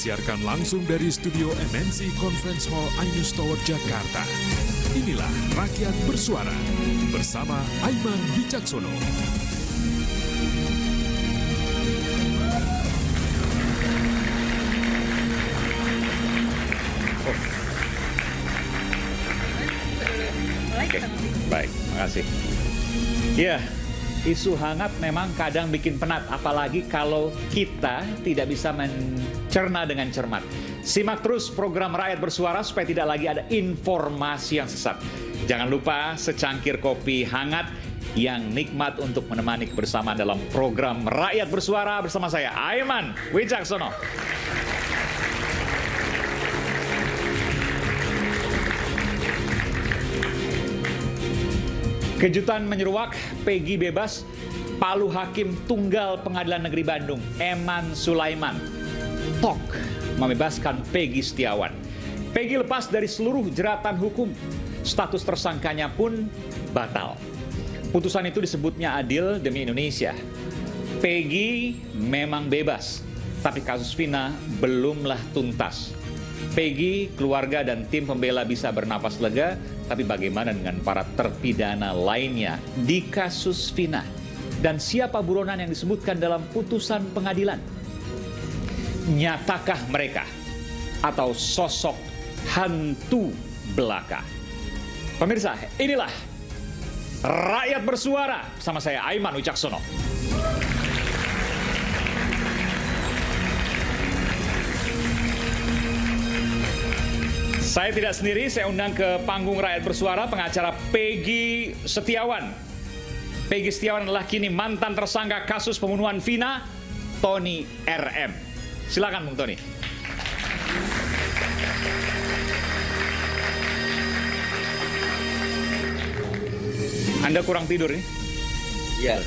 disiarkan langsung dari studio MNC Conference Hall Ainus Tower, Jakarta. Inilah Rakyat Bersuara bersama Aiman Wicaksono. Oke, baik, makasih. Ya, isu hangat memang kadang bikin penat, apalagi kalau kita tidak bisa mencerna dengan cermat. Simak terus program Rakyat Bersuara supaya tidak lagi ada informasi yang sesat. Jangan lupa secangkir kopi hangat yang nikmat untuk menemani kebersamaan dalam program Rakyat Bersuara bersama saya, Aiman Wicaksono. Kejutan menyeruak, Peggy bebas, Palu Hakim Tunggal Pengadilan Negeri Bandung, Eman Sulaiman, Tok membebaskan Peggy Setiawan. Peggy lepas dari seluruh jeratan hukum, status tersangkanya pun batal. Putusan itu disebutnya adil demi Indonesia. Peggy memang bebas, tapi kasus Vina belumlah tuntas. Peggy, keluarga, dan tim pembela bisa bernapas lega, tapi bagaimana dengan para terpidana lainnya di kasus Vina? Dan siapa buronan yang disebutkan dalam putusan pengadilan? Nyatakah mereka atau sosok hantu belaka? Pemirsa, inilah Rakyat Bersuara bersama saya, Aiman Wicaksono. Saya tidak sendiri, saya undang ke panggung Rakyat Bersuara pengacara Peggy Setiawan. Peggy Setiawan adalah kini mantan tersangka kasus pembunuhan Vina, Tony RM. Silakan Bung Tony. Anda kurang tidur nih? Iya.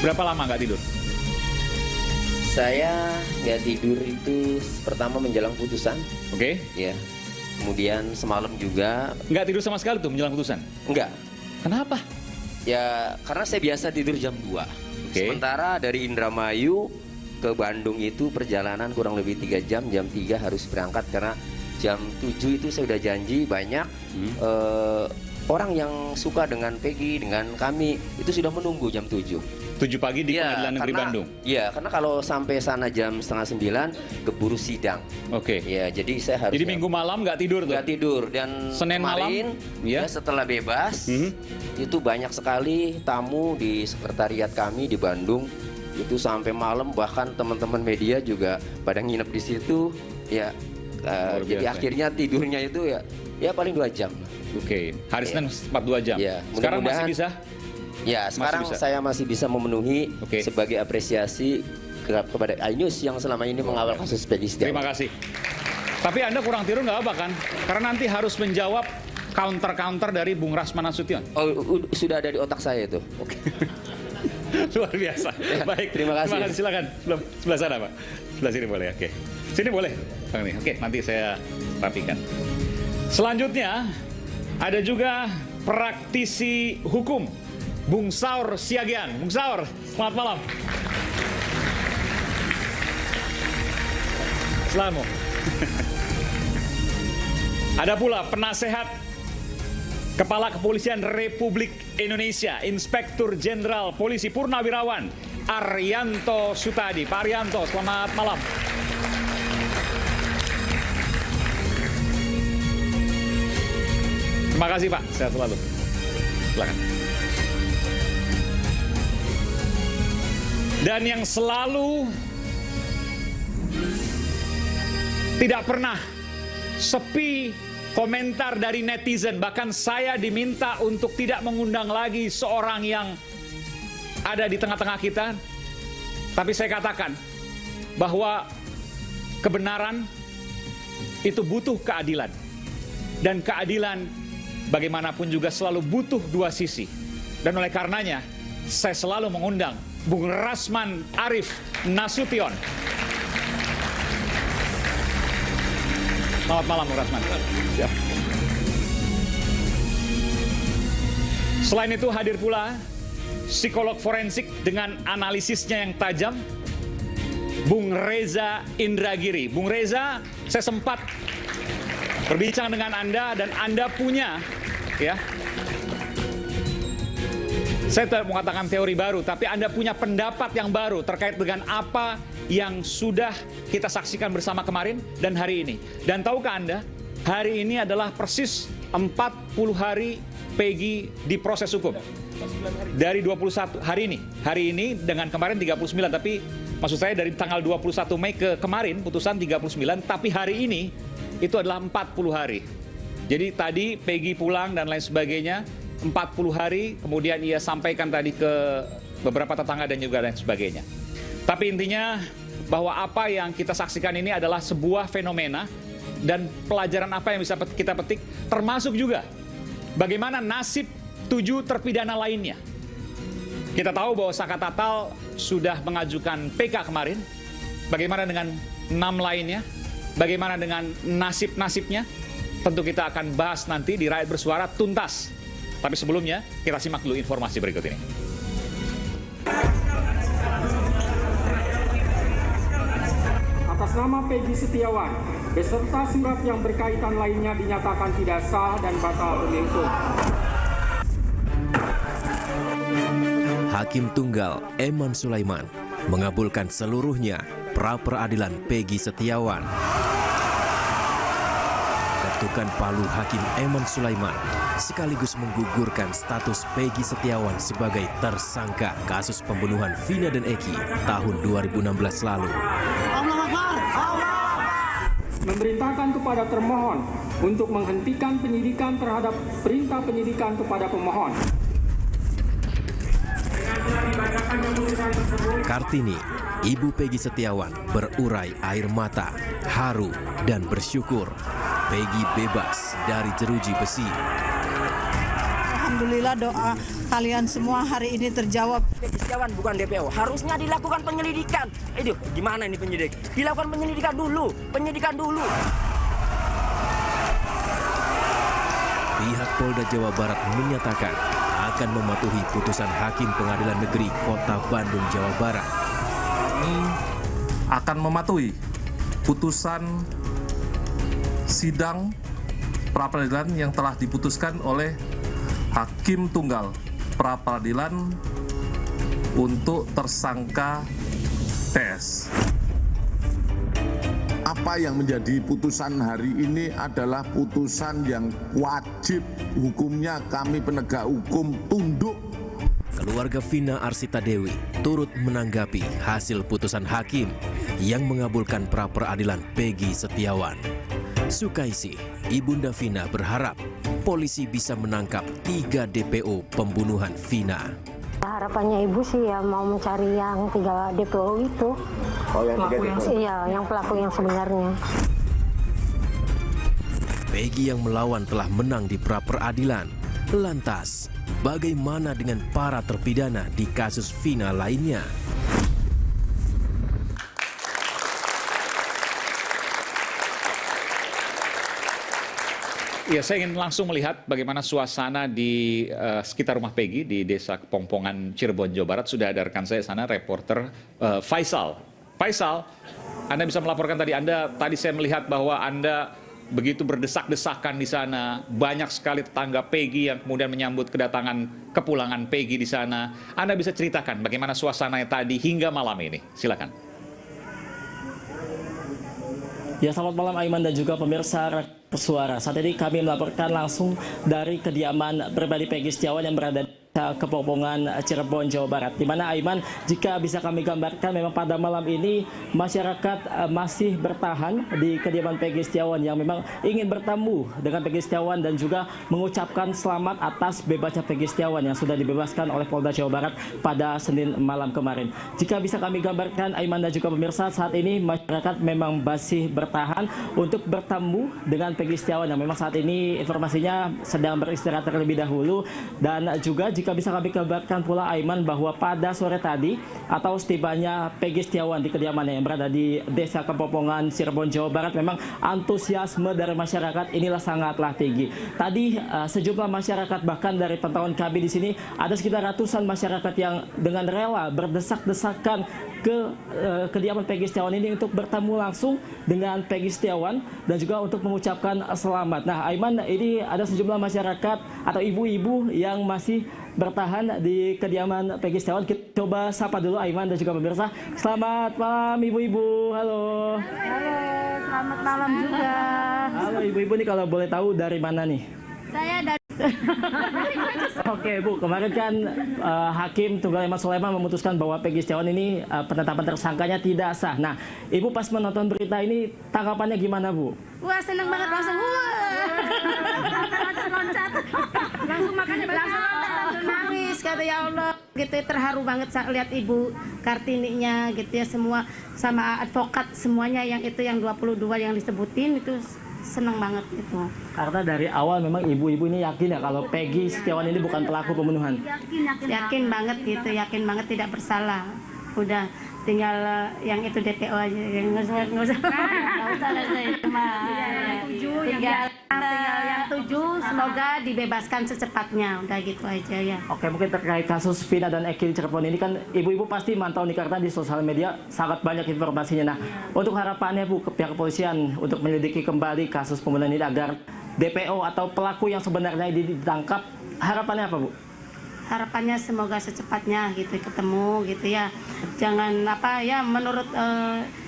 Berapa lama nggak tidur? Saya nggak tidur itu pertama menjelang putusan. Oke. Ya. Kemudian semalam juga. Nggak tidur sama sekali tuh menjelang putusan? Enggak. Kenapa? Ya karena saya biasa tidur jam 2. Sementara dari Indramayu ke Bandung itu perjalanan kurang lebih 3 jam. Jam 3 harus berangkat karena jam 7 itu saya udah janji banyak orang yang suka dengan Peggy, dengan kami itu sudah menunggu jam 7 pagi di Pengadilan Negeri Bandung? Iya, karena kalau sampai sana jam 8:30 keburu sidang. Oke. Ya, jadi saya harus. Jadi minggu malam nggak tidur tuh? Nggak tidur. Dan Senin kemarin, malam, ya setelah bebas, itu banyak sekali tamu di sekretariat kami di Bandung. Itu sampai malam, bahkan teman-teman media juga pada nginep di situ. Ya, jadi akhirnya tidurnya itu ya paling 2 jam. Oke, hari Senin 4-2 jam. Ya, sekarang masih bisa? Ya, sekarang saya masih bisa memenuhi sebagai apresiasi kepada Ainus yang selama ini mengawal kasus Peggy Setiawan. Terima kasih. Tapi Anda kurang tidur nggak apa kan? Karena nanti harus menjawab counter-counter dari Bung Rasman Nasution. Oh, sudah ada di otak saya itu. Oke. Luar biasa. Ya, baik, terima kasih. Terima kasih, silakan. Sebelah sana, Pak. Sebelah sini boleh, oke. Sini boleh, Bang nih. Oke, nanti saya rapikan. Selanjutnya, ada juga praktisi hukum, Bung Saur Siagian. Bung Saur, selamat malam. Selamat. Ada pula penasehat Kepala Kepolisian Republik Indonesia, Inspektur Jenderal Polisi Purnawirawan Arianto Sutadi. Pak Arianto, selamat malam. Terima kasih Pak, sehat selalu. Silakan. Dan yang selalu tidak pernah sepi komentar dari netizen, bahkan saya diminta untuk tidak mengundang lagi seorang yang ada di tengah-tengah kita. Tapi saya katakan bahwa kebenaran itu butuh keadilan. Dan keadilan bagaimanapun juga selalu butuh dua sisi. Dan oleh karenanya saya selalu mengundang Bung Rasman Arif Nasution. Selamat malam Bung Rasman. Siap. Selain itu hadir pula psikolog forensik dengan analisisnya yang tajam, Bung Reza Indragiri. Bung Reza, saya sempat berbincang dengan Anda dan Anda punya, ya, saya tidak mau katakan teori baru, tapi Anda punya pendapat yang baru terkait dengan apa yang sudah kita saksikan bersama kemarin dan hari ini. Dan tahukah Anda, hari ini adalah persis 40 hari Peggy diproses hukum. Dari 21 hari ini dengan kemarin 39, tapi maksud saya dari tanggal 21 Mei ke kemarin putusan 39, tapi hari ini itu adalah 40 hari. Jadi tadi Peggy pulang dan lain sebagainya 40 hari, kemudian ia sampaikan tadi ke beberapa tetangga dan juga lain sebagainya. Tapi intinya bahwa apa yang kita saksikan ini adalah sebuah fenomena dan pelajaran apa yang bisa kita petik, termasuk juga bagaimana nasib 7 terpidana lainnya. Kita tahu bahwa Saka Tatal sudah mengajukan PK kemarin. Bagaimana dengan 6 lainnya? Bagaimana dengan nasib-nasibnya? Tentu kita akan bahas nanti di Rakyat Bersuara tuntas. Tapi sebelumnya, kita simak dulu informasi berikut ini. Atas nama Peggy Setiawan, beserta surat yang berkaitan lainnya dinyatakan tidak sah dan batal demi hukum. Hakim Tunggal Eman Sulaiman mengabulkan seluruhnya pra-peradilan Peggy Setiawan. Ketukan palu Hakim Eman Sulaiman sekaligus menggugurkan status Peggy Setiawan sebagai tersangka kasus pembunuhan Vina dan Eki tahun 2016 lalu. Memerintahkan kepada termohon untuk menghentikan penyidikan terhadap perintah penyidikan kepada pemohon. Kartini, ibu Peggy Setiawan, berurai air mata, haru dan bersyukur Peggy bebas dari jeruji besi. Alhamdulillah doa kalian semua hari ini terjawab. Peggy Setiawan bukan DPO, harusnya dilakukan penyelidikan. Gimana ini penyidik? Dilakukan penyelidikan dulu, Pihak Polda Jawa Barat menyatakan akan mematuhi putusan Hakim Pengadilan Negeri Kota Bandung, Jawa Barat. Kami akan mematuhi putusan sidang pra-peradilan yang telah diputuskan oleh Hakim Tunggal pra-peradilan untuk tersangka TS. Apa yang menjadi putusan hari ini adalah putusan yang wajib hukumnya kami penegak hukum tunduk. Keluarga Vina Arsita Dewi turut menanggapi hasil putusan hakim yang mengabulkan pra-peradilan Peggy Setiawan. Sukaisi, ibunda Vina berharap polisi bisa menangkap 3 DPO pembunuhan Vina. Harapannya ibu sih ya mau mencari yang 3 DPO itu. Oh, yang 3 DPO? Iya, yang pelaku yang sebenarnya. Peggy yang melawan telah menang di pra-peradilan. Lantas, bagaimana dengan para terpidana di kasus Vina lainnya? Ya, saya ingin langsung melihat bagaimana suasana di sekitar rumah Peggy di Desa Kepongpongan, Cirebon, Jawa Barat. Sudah ada rekan saya sana, reporter Faisal. Faisal, Anda bisa melaporkan tadi. Tadi saya melihat bahwa Anda begitu berdesak-desakan di sana. Banyak sekali tetangga Peggy yang kemudian menyambut kepulangan Peggy di sana. Anda bisa ceritakan bagaimana suasananya tadi hingga malam ini. Silakan. Ya, selamat malam Aiman dan juga pemirsa Bersuara. Saat ini kami melaporkan langsung dari kediaman pribadi Peggy Setiawan yang berada di Kepongpongan, Cirebon, Jawa Barat. Di mana Aiman, jika bisa kami gambarkan, memang pada malam ini masyarakat masih bertahan di kediaman Peggy Setiawan yang memang ingin bertemu dengan Peggy Setiawan dan juga mengucapkan selamat atas bebasnya Peggy Setiawan yang sudah dibebaskan oleh Polda Jawa Barat pada Senin malam kemarin. Jika bisa kami gambarkan, Aiman dan juga pemirsa, saat ini masyarakat memang masih bertahan untuk bertemu dengan Peggy Setiawan yang memang saat ini informasinya sedang beristirahat terlebih dahulu. Dan juga jika bisa kami kabarkan pula Aiman bahwa pada sore tadi atau setibanya Peggy Setiawan di kediamannya yang berada di Desa Kepongpongan, Cirebon, Jawa Barat, memang antusiasme dari masyarakat inilah sangatlah tinggi. Tadi sejumlah masyarakat, bahkan dari pantauan kami di sini ada sekitar ratusan masyarakat yang dengan rela berdesak-desakan ke kediaman Peggy Setiawan ini untuk bertemu langsung dengan Peggy Setiawan dan juga untuk mengucapkan selamat. Nah, Aiman, ini ada sejumlah masyarakat atau ibu-ibu yang masih bertahan di kediaman Peggy Setiawan. Kita coba sapa dulu Aiman dan juga pemirsa. Selamat malam ibu-ibu. Halo. Halo, selamat malam juga. Halo ibu-ibu, nih kalau boleh tahu dari mana nih? Saya dari Oke Bu, kemarin kan Hakim Tunggal Eman Sulaiman memutuskan bahwa Peggy Setiawan ini penetapan tersangkanya tidak sah. Nah, Ibu pas menonton berita ini tanggapannya gimana Bu? wah seneng banget langsung loncat. Langsung makannya langsung nangis kata ya Allah. Gitu terharu banget saat lihat Ibu Kartininya gitu ya, semua sama advokat semuanya yang itu yang 22 yang disebutin itu seneng banget itu. Karena dari awal memang ibu-ibu ini yakin ya kalau Peggy Setiawan ini bukan pelaku pembunuhan. Yakin banget gitu, yakin banget tidak bersalah. Udah tinggal yang itu DPO aja, yang nggak usah tinggal yang 7 semoga dibebaskan secepatnya, udah gitu aja ya. Oke, mungkin terkait kasus Vina dan Eki di Cirebon ini kan ibu-ibu pasti mantau nih karena di sosial media sangat banyak informasinya. Nah, untuk harapannya Bu ke pihak kepolisian untuk menyelidiki kembali kasus pembunuhan ini agar DPO atau pelaku yang sebenarnya ditangkap, harapannya apa Bu? Harapannya semoga secepatnya gitu ketemu gitu ya. Jangan apa ya menurut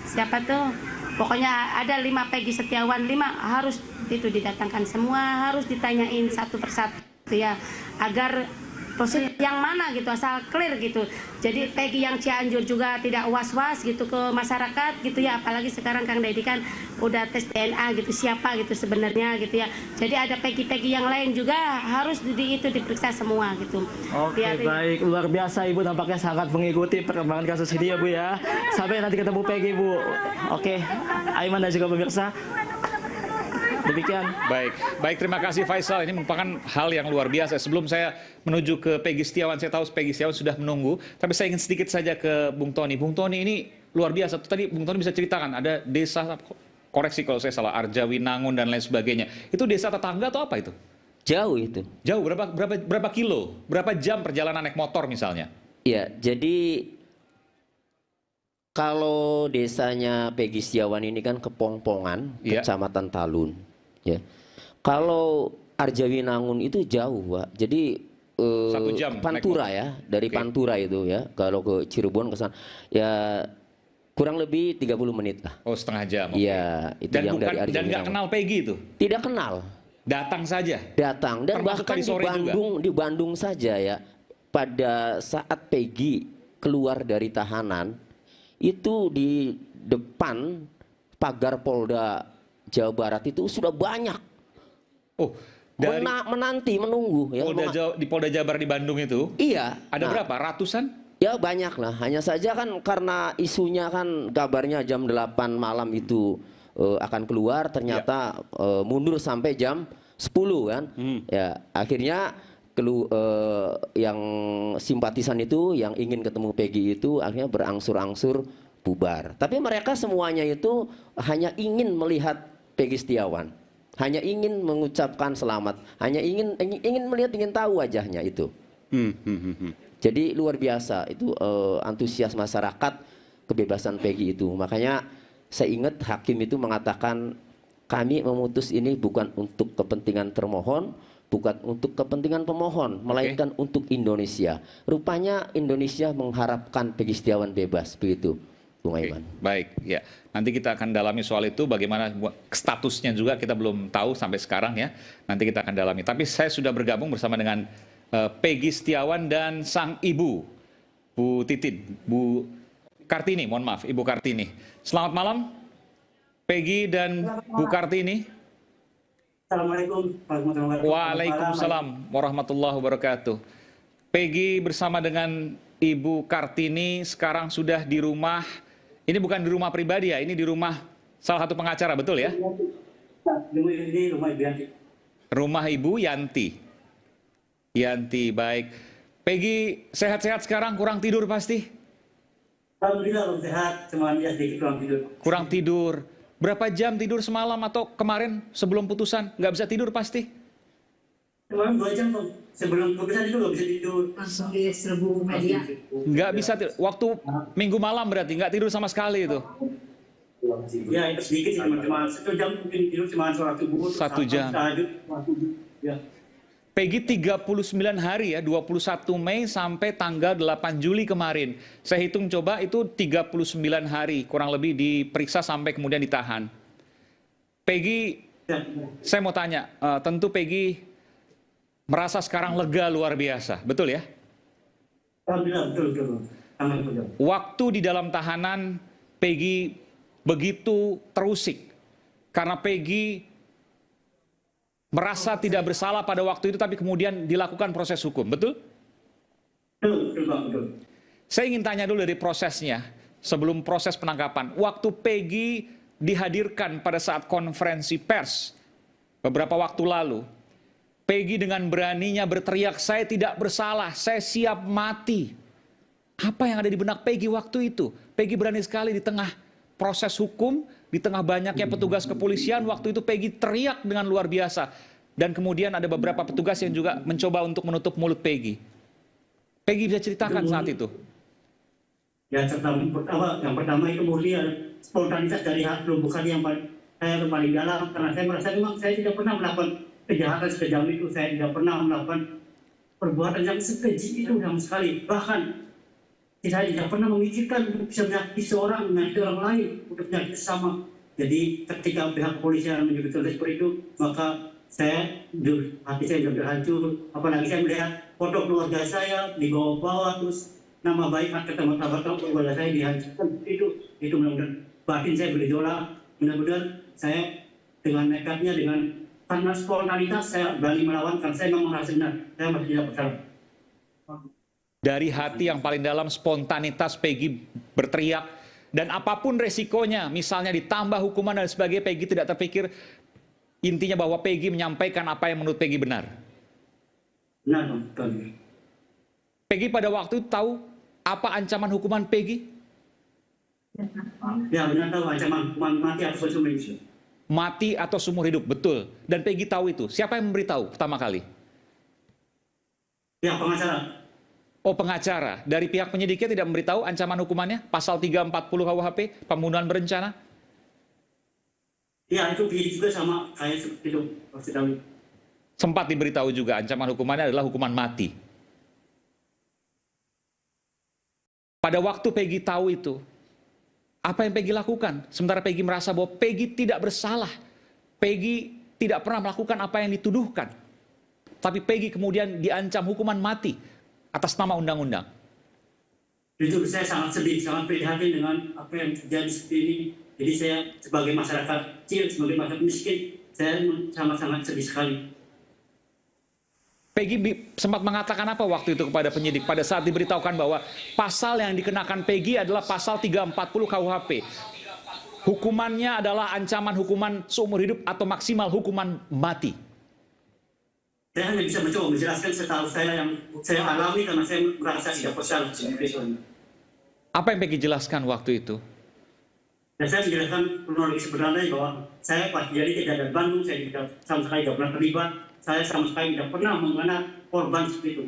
siapa tuh pokoknya ada 5 Peggy Setiawan, 5 harus itu didatangkan semua, harus ditanyain satu persatu ya agar proses yang mana gitu asal clear gitu. Jadi Peggy yang Cianjur juga tidak was-was gitu ke masyarakat gitu ya, apalagi sekarang Kang Deddy kan udah tes DNA gitu siapa gitu sebenarnya gitu ya. Jadi ada Peggy-Peggy yang lain juga harus diperiksa semua gitu. Oke, baik, luar biasa Ibu tampaknya sangat mengikuti perkembangan kasus ini ya Bu ya. Sampai nanti ketemu Peggy Bu. Oke, Aiman dan juga pemirsa. Demikian. Baik, terima kasih Faisal. Ini merupakan hal yang luar biasa. Sebelum saya menuju ke Peggy Setiawan, saya tahu Peggy Setiawan sudah menunggu. Tapi saya ingin sedikit saja ke Bung Tony. Bung Tony ini luar biasa. Tadi Bung Tony bisa ceritakan ada desa, koreksi kalau saya salah, Arjawinangun dan lain sebagainya. Itu desa tetangga atau apa itu? Jauh itu. Jauh, berapa kilo? Berapa jam perjalanan naik motor misalnya? Iya, jadi kalau desanya Peggy Setiawan ini kan Kepongpongan, Kecamatan Talun. Ya, kalau Arjawinangun itu jauh, Pak. Jadi 1 jam Pantura ya, dari Pantura itu ya. Kalau ke Cirebon ke sana, ya kurang lebih 30 menit lah. Oh, setengah jam. Iya, itu dan yang dari Arjawinangun. Dan nggak kenal Peggy itu? Tidak kenal. Datang saja. Datang dan termasuk bahkan di Bandung saja ya. Pada saat Peggy keluar dari tahanan, itu di depan pagar Polda Jawa Barat itu sudah banyak. Oh, dari menunggu ya. Di Polda Jawa Barat di Bandung itu? Iya. Ada berapa? Ratusan? Ya banyak lah. Hanya saja kan karena isunya kan kabarnya jam 8 malam itu akan keluar, ternyata mundur sampai jam 10 kan. Ya, akhirnya yang simpatisan itu yang ingin ketemu Peggy itu akhirnya berangsur-angsur bubar. Tapi mereka semuanya itu hanya ingin melihat Peggy Setiawan, hanya ingin mengucapkan selamat, hanya ingin melihat, ingin tahu wajahnya itu. Jadi luar biasa itu antusias masyarakat kebebasan Peggy itu. Makanya saya ingat hakim itu mengatakan kami memutus ini bukan untuk kepentingan termohon, bukan untuk kepentingan pemohon, melainkan untuk Indonesia. Rupanya Indonesia mengharapkan Peggy Setiawan bebas begitu. Baik, ya. Nanti kita akan dalami soal itu, bagaimana statusnya juga kita belum tahu sampai sekarang ya. Nanti kita akan dalami. Tapi saya sudah bergabung bersama dengan Peggy Setiawan dan sang ibu, Bu Titin, Bu Kartini, mohon maaf, Ibu Kartini. Selamat malam, Peggy dan Bu Kartini. Assalamualaikum warahmatullahi wabarakatuh. Waalaikumsalam warahmatullahi wabarakatuh. Peggy bersama dengan Ibu Kartini sekarang sudah di rumah. Ini bukan di rumah pribadi ya, ini di rumah salah satu pengacara, betul ya? Ini rumah Ibu Yanti. Rumah Ibu Yanti. Yanti, baik. Peggy sehat-sehat sekarang, kurang tidur pasti? Alhamdulillah sehat, cuma dia sedikit kurang tidur. Kurang tidur. Berapa jam tidur semalam atau kemarin sebelum putusan? Nggak bisa tidur pasti? Kemarin 2 jam Bang. Sebelum keputusan itu nggak bisa tidur. Langsung diserbu media. Nggak bisa tidur. Waktu minggu malam berarti nggak tidur sama sekali itu. Ya itu sedikit sih cuma 1 jam mungkin tidur cuma sholat subuh. 1 jam. Ya. Peggy 39 hari ya, 21 Mei sampai tanggal 8 Juli kemarin. Saya hitung coba itu 39 hari kurang lebih diperiksa sampai kemudian ditahan. Peggy, saya mau tanya, tentu Peggy merasa sekarang lega luar biasa, betul ya? Alhamdulillah, betul. Waktu di dalam tahanan Peggy begitu terusik karena Peggy merasa tidak bersalah pada waktu itu, tapi kemudian dilakukan proses hukum, betul? Betul. Saya ingin tanya dulu dari prosesnya, sebelum proses penangkapan. Waktu Peggy dihadirkan pada saat konferensi pers beberapa waktu lalu, Peggy dengan beraninya berteriak, saya tidak bersalah, saya siap mati. Apa yang ada di benak Peggy waktu itu? Peggy berani sekali di tengah proses hukum, di tengah banyaknya petugas kepolisian, waktu itu Peggy teriak dengan luar biasa. Dan kemudian ada beberapa petugas yang juga mencoba untuk menutup mulut Peggy. Peggy bisa ceritakan saat itu? Ya, yang pertama itu murni spontanitas dari hati, bukan yang saya paling dalam. Karena saya merasa memang saya tidak pernah melakukan kejahatan sekejam itu. Saya tidak pernah melakukan perbuatan yang sekeji itu sama sekali. Bahkan saya tidak pernah memikirkan untuk bisa menyakiti seorang, menyakiti orang lain, untuk menyakiti sesama. Jadi ketika pihak kepolisian menyebutkan seperti itu, maka hati saya sudah hancur. Apalagi saya melihat foto keluarga saya dibawa-bawa, terus nama baik kata martabat keluarga saya dihancurkan. Itu benar-benar batin saya bergejolak. Benar-benar saya dengan nekatnya, karena spontanitas saya berani melawan, karena saya memang merasa benar, saya masih tidak bersalah. Dari hati yang paling dalam, spontanitas Peggy berteriak, dan apapun resikonya, misalnya ditambah hukuman dan sebagainya, Peggy tidak terpikir. Intinya bahwa Peggy menyampaikan apa yang menurut Peggy benar. Benar, betul. Peggy pada waktu itu tahu apa ancaman hukuman Peggy? Ya, benar tahu ancaman hukuman mati atau seumur hidup. Mati atau seumur hidup, betul. Dan Peggy tahu itu. Siapa yang memberitahu pertama kali? Ya, pengacara. Oh, pengacara. Dari pihak penyidiknya tidak memberitahu ancaman hukumannya? Pasal 340 KUHP, pembunuhan berencana? Ya, itu juga sama kayak seperti itu. Sempat diberitahu juga ancaman hukumannya adalah hukuman mati. Pada waktu Peggy tahu itu, apa yang Peggy lakukan? Sementara Peggy merasa bahwa Peggy tidak bersalah. Peggy tidak pernah melakukan apa yang dituduhkan. Tapi Peggy kemudian diancam hukuman mati atas nama undang-undang. Jujur saya sangat sedih, sangat prihatin dengan apa yang terjadi seperti ini. Jadi saya sebagai masyarakat kecil, sebagai masyarakat miskin, saya sangat-sangat sedih sekali. Peggy sempat mengatakan apa waktu itu kepada penyidik pada saat diberitahukan bahwa pasal yang dikenakan Peggy adalah pasal 340 KUHP. Hukumannya adalah ancaman hukuman seumur hidup atau maksimal hukuman mati. Saya hanya bisa mencoba menjelaskan setahu saya yang saya alami karena saya merasa tidak bersalah. Apa yang Peggy jelaskan waktu itu? Dan saya menjelaskan kronologi sebenarnya bahwa saya pas jadi tidak ada Bandung, saya tidak sama sekali tidak pernah terlibat, saya sama sekali tidak pernah mengenal korban seperti itu.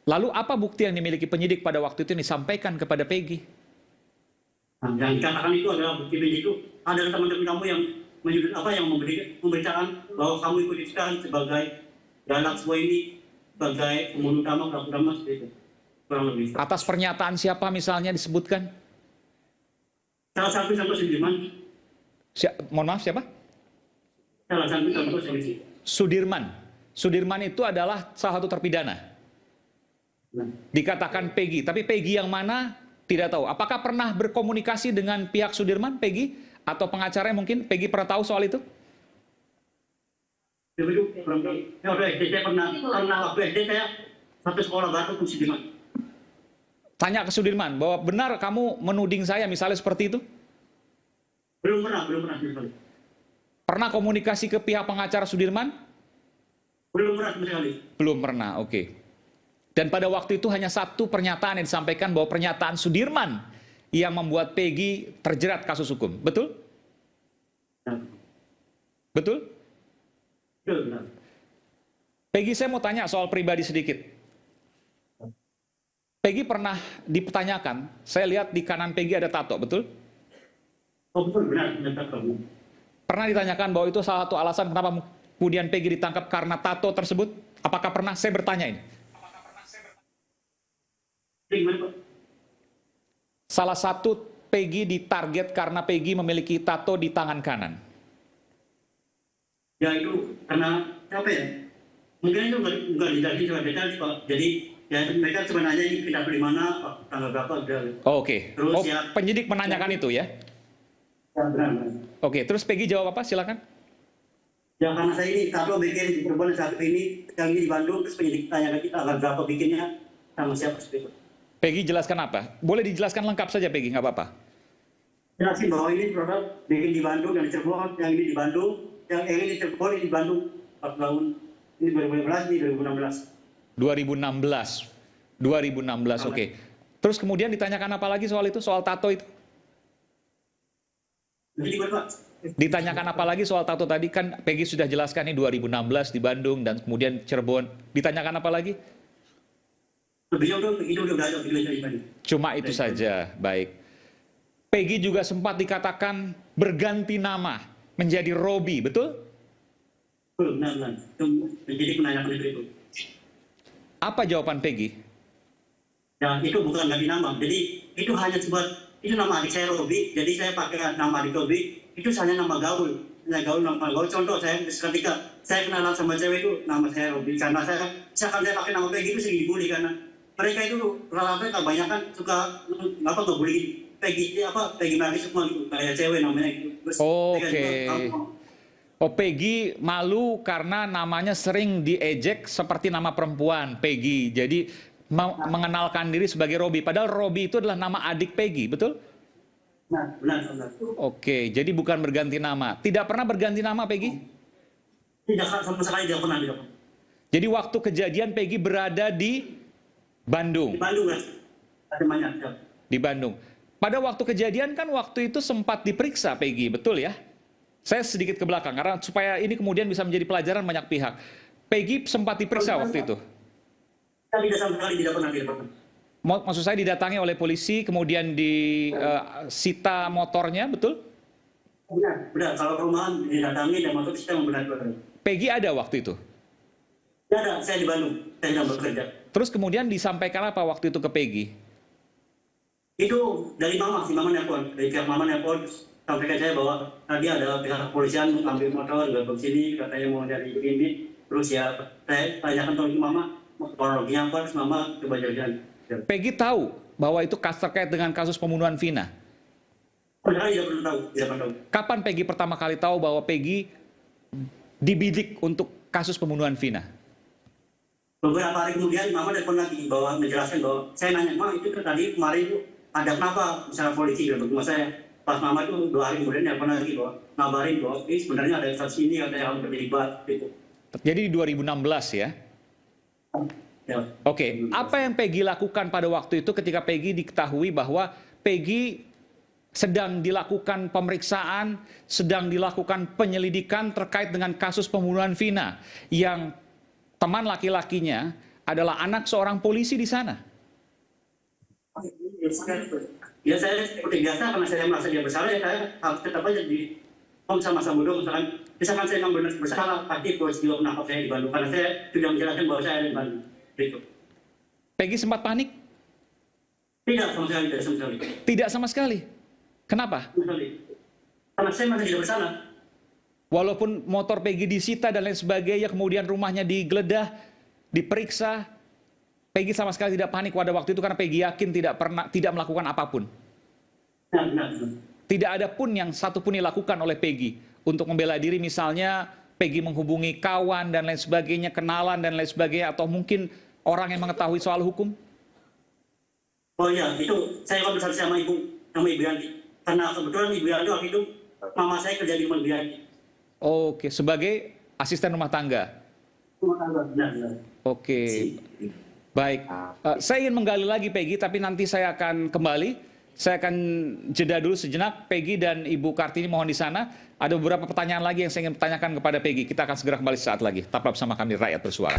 Lalu apa bukti yang dimiliki penyidik pada waktu itu yang disampaikan kepada Peggy? Nah, yang dikatakan itu adalah bukti penyidik itu adalah teman-teman kamu yang memberitakan bahwa kamu ikut ditahan sebagai dalam sebuah ini sebagai pembunuh utama, pelaku utama seperti itu. Kurang lebih. Atas pernyataan siapa misalnya disebutkan? Salah satu contoh Sudirman. Mohon maaf, siapa? Salah satu contoh Sudirman. Sudirman itu adalah salah satu terpidana. Dikatakan Peggy, tapi Peggy yang mana tidak tahu. Apakah pernah berkomunikasi dengan pihak Sudirman, Peggy? Atau pengacaranya mungkin? Peggy pernah tahu soal itu? Saya pernah waktu SD saya satu sekolah baru ke Sudirman. Tanya ke Sudirman bahwa benar kamu menuding saya misalnya seperti itu? Belum pernah. Pernah komunikasi ke pihak pengacara Sudirman? Belum pernah sekali. Belum pernah, oke. Dan pada waktu itu hanya satu pernyataan yang disampaikan bahwa pernyataan Sudirman yang membuat Peggy terjerat kasus hukum, betul? Betul? Betul. Peggy, saya mau tanya soal pribadi sedikit. Peggy pernah dipertanyakan, saya lihat di kanan Peggy ada tato, betul? Oh betul, benar, tato. Pernah ditanyakan bahwa itu salah satu alasan kenapa kemudian Peggy ditangkap karena tato tersebut? Apakah pernah? Saya bertanya ini. Salah satu Peggy ditarget karena Peggy memiliki tato di tangan kanan. Ya itu karena apa ya? Mungkin itu nggak dijelasin secara detail Pak. Jadi ya mereka cuma nanya ini kita di mana, tanggal berapa udah. Oh, oke. Terus ya, penyidik menanyakan itu ya? Ya benar. Oke, terus Peggy jawab apa? Silakan. Ya karena saya ini tato bikin di perempuan satu ini, yang ini di Bandung, terus penyidik tanya ke kita tanggal berapa bikinnya, sama siapa seperti itu. Peggy jelaskan apa? Boleh dijelaskan lengkap saja Peggy, nggak apa-apa. Jelasin bahwa ini produk bikin di Bandung, yang di Cirebon, yang ini di Bandung, yang ini di Cirebon, ini di Bandung, 4 tahun. Ini 2015, ini 2016. 2016, oke. Terus kemudian ditanyakan apa lagi soal itu, soal tato itu? Jadi Pak. Ditanyakan apa lagi soal tato tadi? Kan Peggy sudah jelaskan ini 2016 di Bandung dan kemudian Cirebon. Ditanyakan apa lagi? Cuma itu saja, baik. Peggy juga sempat dikatakan berganti nama menjadi Robi, betul? Benar. Jadi menanyakan itu. Apa jawaban Peggy? Ya itu bukan ganti nama. Jadi itu hanya sebuah, itu nama adik saya Robi. Jadi saya pakai nama adik Robi. Itu hanya nama gaul. Nama gaul. Contoh saya ketika saya kenalan sama cewek itu nama saya Robi. Karena misalkan saya pakai nama Peggy itu sering dibully karena mereka itu rata-rata kebanyakan suka ngebully Peggy lagi semua gitu. Kayak cewek namanya gitu. Oke. Oh, Peggy malu karena namanya sering diejek seperti nama perempuan, Peggy. Jadi mengenalkan diri sebagai Robi. Padahal Robi itu adalah nama adik Peggy, betul? Benar. Oke, jadi bukan berganti nama. Tidak pernah berganti nama, Peggy? Tidak, sama sekali tidak pernah. Jadi waktu kejadian Peggy berada di Bandung? Di Bandung, Mas. Di Bandung. Pada waktu kejadian kan waktu itu sempat diperiksa Peggy, betul ya? Saya sedikit ke belakang, karena supaya ini kemudian bisa menjadi pelajaran banyak pihak. Peggy sempat diperiksa waktu itu? Tidak sama sekali, tidak pernah. Maksud saya didatangi oleh polisi, kemudian disita motornya, betul? Benar. Kalau perumahan didatangi dan motor kita membenarkan. Peggy ada waktu itu? Tidak ada, saya di Bandung, saya sedang bekerja. Terus kemudian disampaikan apa waktu itu ke Peggy? Itu dari mama nelpon, dari pihak mama nelpon, sampaikan saya bahwa tadi ada pihak kepolisian mengambil motor, gabung sini, katanya mau dari ini. Terus ya, saya tanyakan ke mama, kronologinya apa, terus mama coba jalan. Peggy tahu bahwa itu terkait dengan kasus pembunuhan Vina? Tidak pernah tahu. Kapan Peggy pertama kali tahu bahwa Peggy dibidik untuk kasus pembunuhan Vina? Beberapa hari kemudian mama telepon lagi bahwa menjelaskan bahwa saya nanya, Ma itu kan tadi kemarin itu ada kenapa misalnya polisi dan rumah saya. Pas mama itu 2 hari kemudian telepon lagi bahwa ngabarin bahwa ini sebenarnya ada kasus ini yang harus terlibat gitu. Jadi di 2016 ya? Ya. Oke, apa yang Peggy lakukan pada waktu itu ketika Peggy diketahui bahwa Peggy sedang dilakukan pemeriksaan, sedang dilakukan penyelidikan terkait dengan kasus pembunuhan Vina yang teman laki-lakinya adalah anak seorang polisi di sana? Ya saya seperti biasa karena saya merasa dia bersalah ya saya harus tetap aja di sama-sama bodoh misalkan saya memang benar bersalah pasti polisi juga menangkap saya di Bandung karena saya sudah menjelaskan bahwa saya ada di Bandung. Gitu. Peggy sempat panik? Tidak sama sekali, tidak sama sekali. Tidak sama sekali? Kenapa? Karena saya masih tidak bersalah. Walaupun motor Peggy disita dan lain sebagainya, kemudian rumahnya digeledah, diperiksa, Peggy sama sekali tidak panik pada waktu itu karena Peggy yakin tidak melakukan apapun. Tidak ada pun yang satu pun dilakukan oleh Peggy untuk membela diri, misalnya Peggy menghubungi kawan dan lain sebagainya, kenalan dan lain sebagainya, atau mungkin orang yang mengetahui soal hukum. Oh iya, itu saya konsultasi sama Ibu Yanti. Karena kebetulan Ibu Yanti waktu itu mama saya kerja di rumah Ibu Yanti. Oke, sebagai asisten rumah tangga. Rumah tangga, benar. Oke. Baik, saya ingin menggali lagi Peggy, tapi nanti saya akan kembali. Saya akan jeda dulu sejenak. Peggy dan Ibu Kartini mohon di sana. Ada beberapa pertanyaan lagi yang saya ingin tanyakan kepada Peggy. Kita akan segera kembali saat lagi. Tetaplah bersama kami, Rakyat Bersuara.